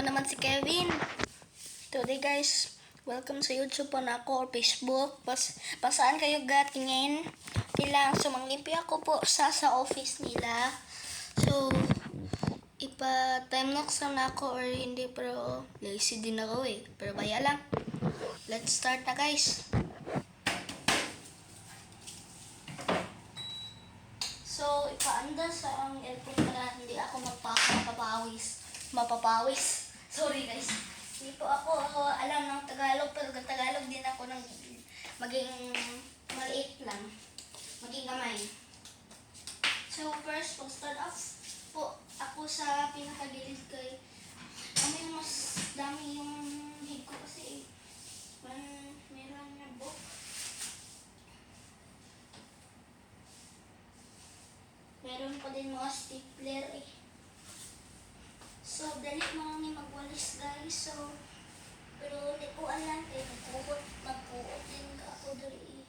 naman si Kevin. Today guys, welcome sa YouTube po na ako or Facebook. Pasaan kayo gatingin? Kailangan sumanglimpy ako po sa office nila. So, ipa-time nox na ako or hindi, pero lazy din ako eh. Pero baya lang. Let's start na guys. So, ipaanda sa ang airport para hindi ako mapapawis. Sorry guys. Hindi po ako alam ng Tagalog, pero Tagalog din ako ng maging maliit lang. Maging gamay. So, first, pag-start off po ako sa pinakagilid kay yung mas dami yung hig ko kasi meron na book. Meron pa din mga stapler eh. So, dali mga ni magwalis guys. So, pero hindi ko alam eh. Magpuot din ka ako dali eh.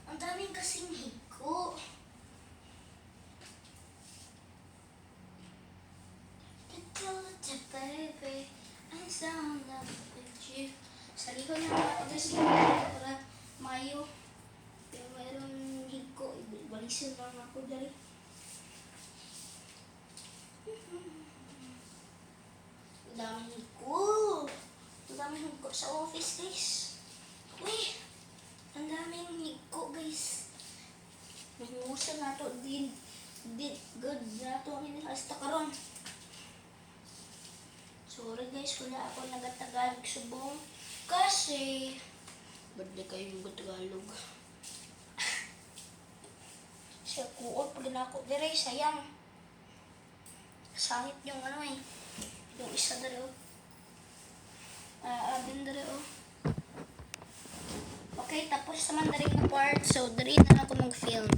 Ang daming kasing hiko. Baby, I'm so in love with you. Sa likod na mga pag-asing para mayo. Pero mayroon hiko. Walisin lang ako dali. Ang daming hiko. Ang daming hiko sa office guys. Uy! Ang daming hiko guys. Nahimusan na ito. Good na ito. Hasta karon. Sorry guys, wala ako nagatagalog subong. Kasi, ba't di kayo yung Tagalog? Siya kuot pag ako. Dire, sayang. Sangit yung ano eh. Yung isa dali oh. Abin dali oh. Okay, tapos naman dali na part. So, dali na ako mag-film.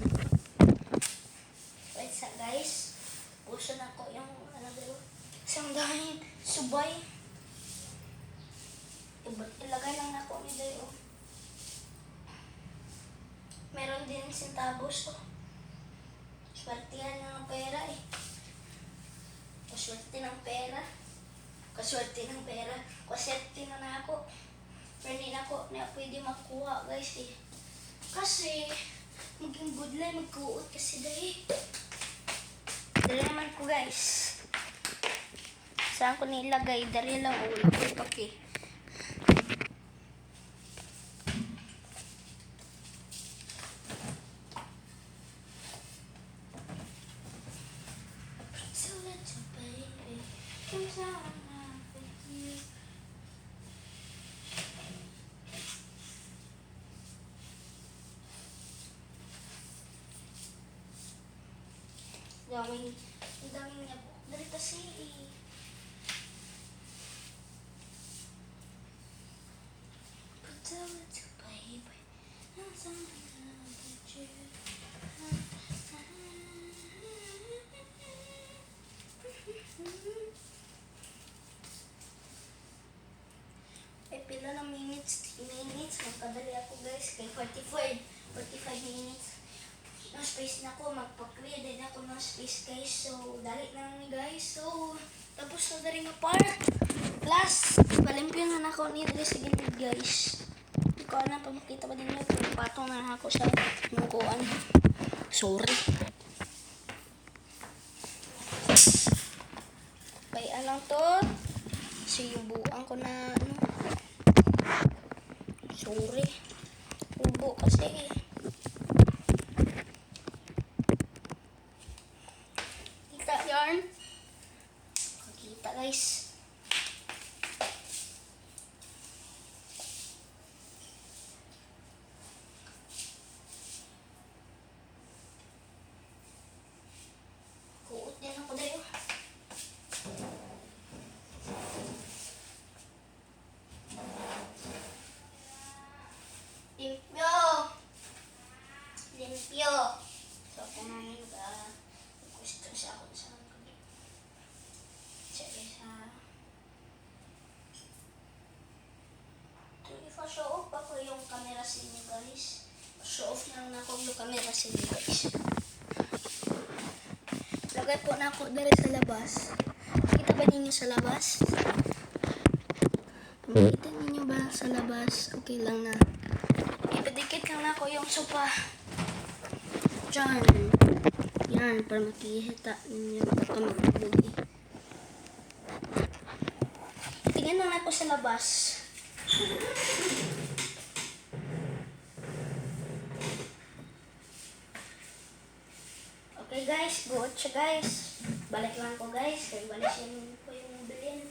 Wait sa guys. Puso na ako yung ano dali oh. Isang dahil subay. Ilagay lang ako ni dali oh. Meron din centavos oh. Swertihan ng pera eh. Kaswerte ng pera. Kaswerte na ako. Pero hindi na ako na pwede makuha guys eh. Kasi maging budlay magkuot kasi dahil. Dali naman ko guys. Saan ko nilagay? Dari lang ulo ko paki. So let's baby, come down with you. Daming niya po. Dari kasi baby, I'm so in love with you. Pila ng minutes. Magkadali ako guys. Kay 45 minutes. No space na ako. Magpa-clear din ako ng space guys. So, dali na ni guys. So, tapos na dali nga part. Plus, palimpyo na ako nila sa gilid guys. Hindi ko alam pa makita pa din nyo. Patong na ako sa mungkuan. Sorry. Bayan lang to. Kasi yung buang ko na ano. Sorry. Ubo kasi eh. Kita yarn. Kita guys. Kuot din ako dahil. Limpyo. So, kumain gusto siya ako sa mga show off ako yung camera sa inyo guys. Show off na lang ako yung camera sa inyo guys. Lagay po na ako dari sa labas. Kita ba ninyo ninyo sa labas? Makita ninyo ba sa labas? Okay lang na. Ipadikit lang na ako yung sopa. Diyan. Yan, para makikita ninyo. Baka magbugi. Tingnan lang ako sa labas. Okay guys, buot siya guys. Balik lang ko guys. Kaya balik siya ko yung bilhin.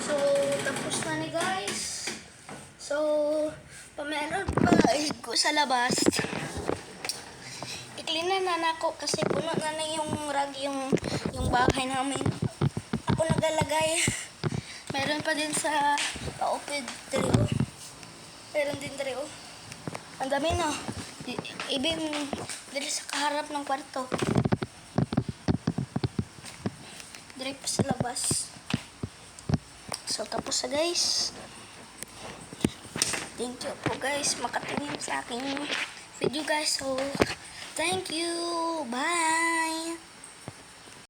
So, tapos na ni guys. So, meron pa ko sa labas. Iklinan na nako kasi puno na yung rag yung bahay namin. Ako nagalagay. Meron pa din sa paupid trio. Meron din trio. Ang dami no. Ibig dili sa kaharap ng kwarto. Direct pa sa labas. So, tapos na guys. Thank you po guys makatingin sa aking video guys. So, thank you. Bye.